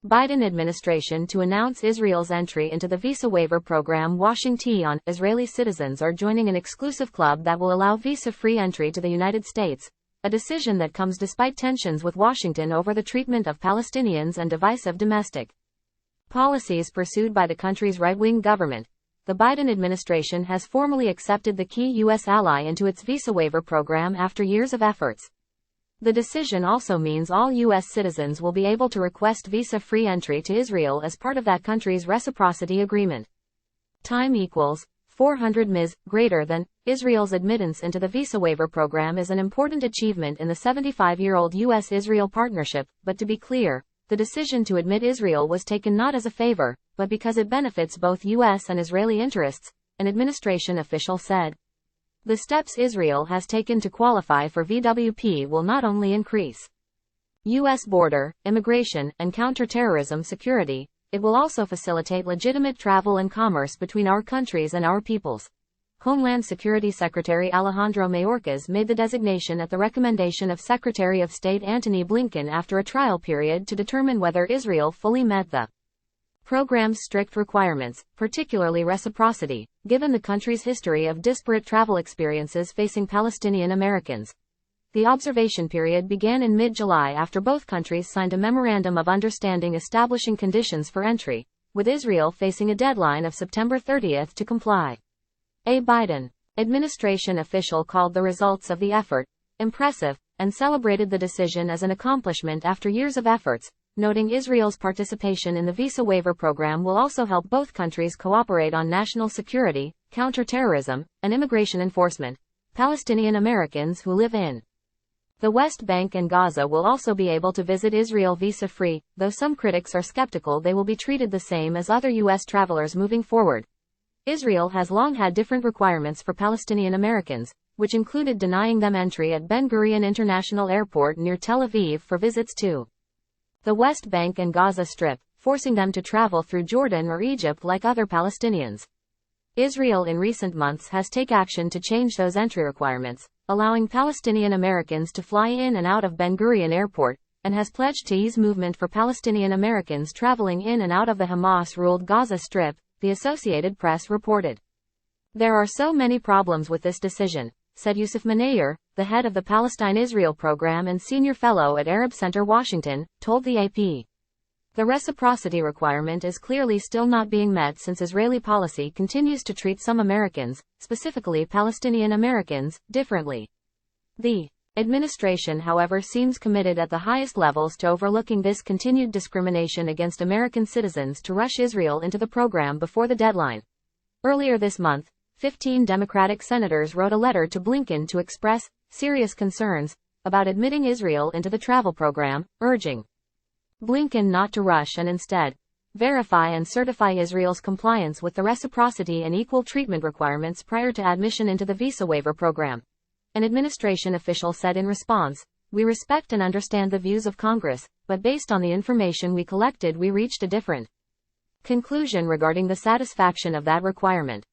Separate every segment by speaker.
Speaker 1: Biden administration to announce Israel's entry into the Visa Waiver Program. Washington. Israeli citizens are joining an exclusive club that will allow visa-free entry to the United States, a decision that comes despite tensions with Washington over the treatment of Palestinians and divisive domestic policies pursued by the country's right-wing government. The Biden administration has formally accepted the key U.S. ally into its Visa Waiver Program after years of efforts. The decision also means all U.S. citizens will be able to request visa-free entry to Israel as part of that country's reciprocity agreement. Time equals 400 ms. Greater than Israel's admittance into the Visa Waiver Program is an important achievement in the 75-year-old U.S.-Israel partnership, but to be clear, the decision to admit Israel was taken not as a favor, but because it benefits both U.S. and Israeli interests, an administration official said. The steps Israel has taken to qualify for VWP will not only increase U.S. border, immigration, and counterterrorism security, it will also facilitate legitimate travel and commerce between our countries and our peoples. Homeland Security Secretary Alejandro Mayorkas made the designation at the recommendation of Secretary of State Antony Blinken after a trial period to determine whether Israel fully met the program's strict requirements, particularly reciprocity, given the country's history of disparate travel experiences facing Palestinian Americans. The observation period began in mid-July after both countries signed a memorandum of understanding establishing conditions for entry, with Israel facing a deadline of September 30 to comply. A Biden administration official called the results of the effort impressive and celebrated the decision as an accomplishment after years of efforts, noting Israel's participation in the Visa Waiver Program will also help both countries cooperate on national security, counterterrorism, and immigration enforcement. Palestinian Americans who live in the West Bank and Gaza will also be able to visit Israel visa-free, though some critics are skeptical they will be treated the same as other U.S. travelers moving forward. Israel has long had different requirements for Palestinian Americans, which included denying them entry at Ben Gurion International Airport near Tel Aviv for visits to the West Bank and Gaza Strip, forcing them to travel through Jordan or Egypt like other Palestinians. Israel in recent months has taken action to change those entry requirements, allowing Palestinian Americans to fly in and out of Ben Gurion Airport, and has pledged to ease movement for Palestinian Americans traveling in and out of the Hamas-ruled Gaza Strip, the Associated Press reported. There are so many problems with this decision, said Yusuf Manayer, the head of the Palestine-Israel program and senior fellow at Arab Center Washington, told the AP. The reciprocity requirement is clearly still not being met since Israeli policy continues to treat some Americans, specifically Palestinian Americans, differently. The administration, however, seems committed at the highest levels to overlooking this continued discrimination against American citizens to rush Israel into the program before the deadline. Earlier this month, 15 Democratic senators wrote a letter to Blinken to express serious concerns about admitting Israel into the travel program, urging Blinken not to rush and instead verify and certify Israel's compliance with the reciprocity and equal treatment requirements prior to admission into the Visa Waiver Program. An administration official said in response, "We respect and understand the views of Congress, but based on the information we collected, we reached a different conclusion regarding the satisfaction of that requirement."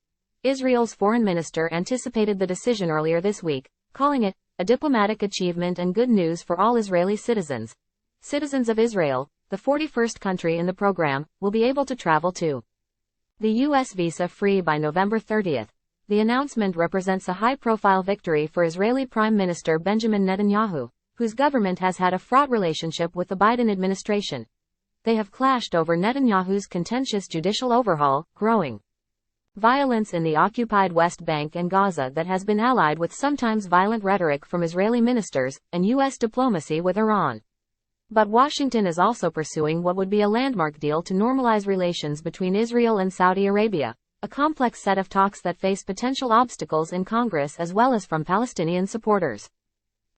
Speaker 1: Israel's foreign minister anticipated the decision earlier this week, calling it a diplomatic achievement and good news for all Israeli citizens. Citizens of Israel, the 41st country in the program, will be able to travel to the U.S. visa-free by November 30. The announcement represents a high-profile victory for Israeli Prime Minister Benjamin Netanyahu, whose government has had a fraught relationship with the Biden administration. They have clashed over Netanyahu's contentious judicial overhaul, growing violence in the occupied West Bank and Gaza that has been allied with sometimes violent rhetoric from Israeli ministers, and U.S. diplomacy with Iran. But Washington is also pursuing what would be a landmark deal to normalize relations between Israel and Saudi Arabia, a complex set of talks that face potential obstacles in Congress as well as from Palestinian supporters.